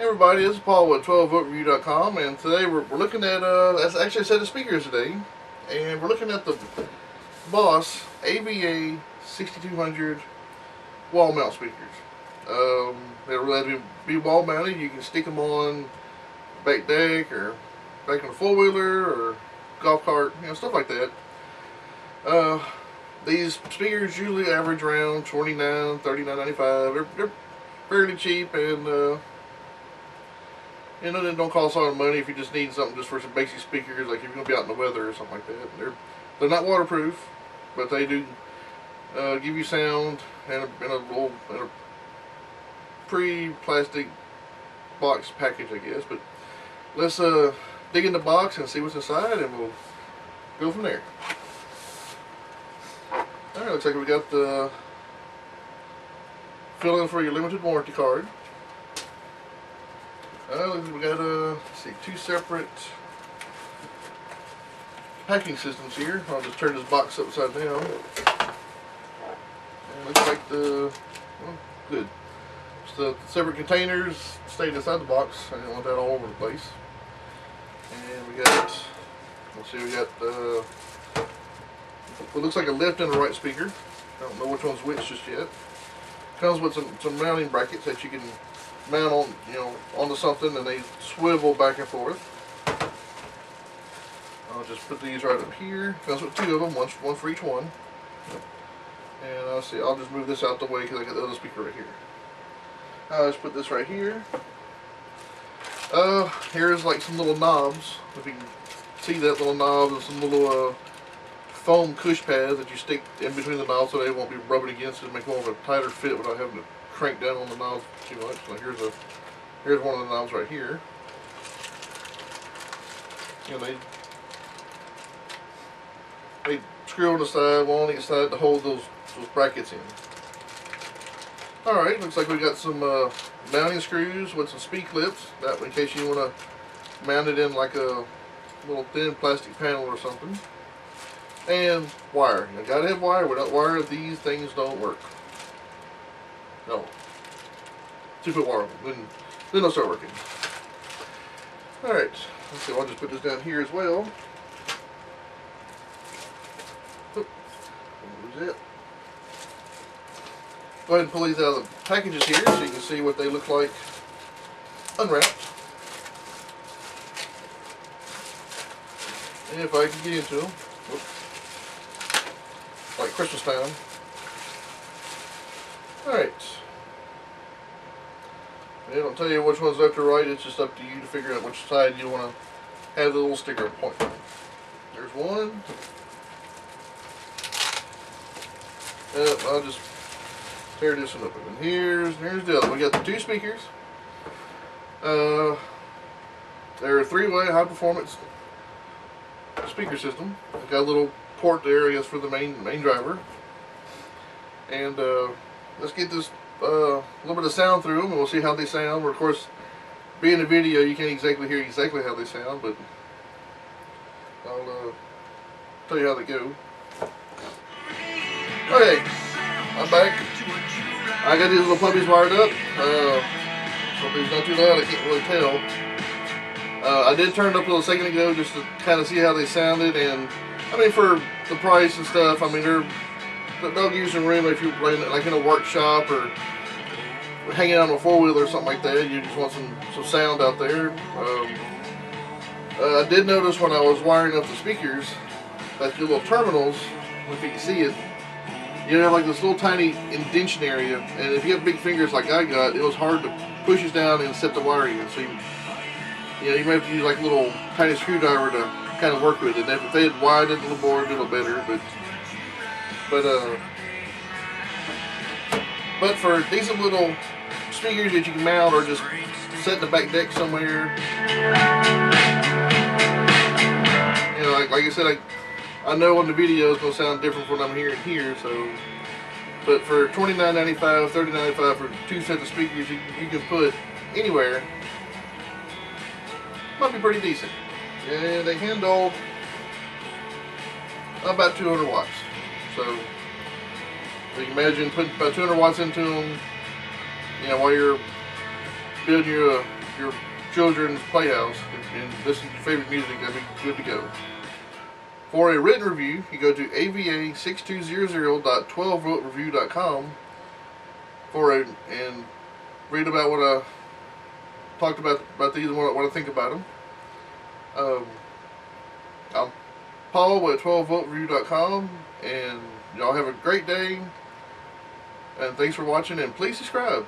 everybody, this is Paul with 12voltreview.com, and today we're looking at, that's actually a set of speakers today, and we're looking at the Boss AVA6200 wall mount speakers. They're allowed to be wall mounted. You can stick them on back deck or back on a four-wheeler or golf cart, stuff like that. These speakers usually average around $29, $39.95. They're fairly cheap, and they don't cost a lot of money if you just need something just for some basic speakers, like if you're going to be out in the weather or something like that. They're not waterproof, but they do give you sound in a pre-plastic box package, I guess. But let's dig in the box and see what's inside, and we'll go from there. Alright, looks like we got the fill in for your limited warranty card. Looks like we got let's see, two separate packing systems here. I'll just turn this box upside down. And looks like good. Just the separate containers stayed inside the box. I didn't want that all over the place. And we got, let's see, we got what looks like a left and a right speaker. I don't know which one's which just yet. Comes with some mounting brackets that you can mount on, onto something, and they swivel back and forth. I'll just put these right up here. Comes with two of them, one for each one. And I'll see. I'll just move this out the way because I got the other speaker right here. I'll just put this right here. Here's like some little knobs. If you can see that little knob, and some little foam cush pads that you stick in between the knobs so they won't be rubbing against it and make more of a tighter fit without having to crank down on the knobs too much. So here's one of the knobs right here. They screw on the side, one on each side, to hold those brackets in. Alright, looks like we got some mounting screws with some speed clips. That in case you want to mount it in like a little thin plastic panel or something. And wire. You gotta have wire. Without wire, these things don't work. No. 2-foot wire, then they'll start working. Alright, let's see, I'll just put this down here as well. Lose it. Go ahead and pull these out of the packages here so you can see what they look like unwrapped. And if I can get into them. Whoops. Like Christmas time. Alright. They don't tell you which one's left or right, it's just up to you to figure out which side you want to have the little sticker point on. There's one. I'll just tear this one open. And here's the other. We got the two speakers. They're a 3-way high performance speaker system. They've got a little port there, I guess, for the main driver. And let's get this little bit of sound through them, and we'll see how they sound. Of course, being a video, you can't exactly hear exactly how they sound, but I'll tell you how they go. Okay, I'm back. I got these little puppies wired up. Something's not too loud, I can't really tell. I did turn it up a little second ago just to kind of see how they sounded, and I mean, for the price and stuff, I mean, they'll give you some room if you're playing it like in a workshop or hanging out on a four-wheeler or something like that. You just want some sound out there. I did notice when I was wiring up the speakers that your little terminals, if you can see it, you have like this little tiny indentation area, and if you have big fingers like I got, it was hard to push it down and set the wire in. So you may have to use like a little tiny screwdriver to kind of work with it. And if they had widened the board, it'd be a little better. But for decent little speakers that you can mount or just set in the back deck somewhere, like I said, I know on the video it's gonna sound different from what I'm hearing here. So, but for $29.95, $30.95 for two sets of speakers, you can put anywhere. Might be pretty decent. And they handle about 200 watts. So you can imagine putting about 200 watts into them, while you're building your your children's playhouse and listen to your favorite music, that'd be good to go. For a written review, you go to AVA6200.12voltreview.com and read about what I talked about these and what I think about them. I'm Paul at 12voltreview.com, and y'all have a great day, and thanks for watching, and please subscribe.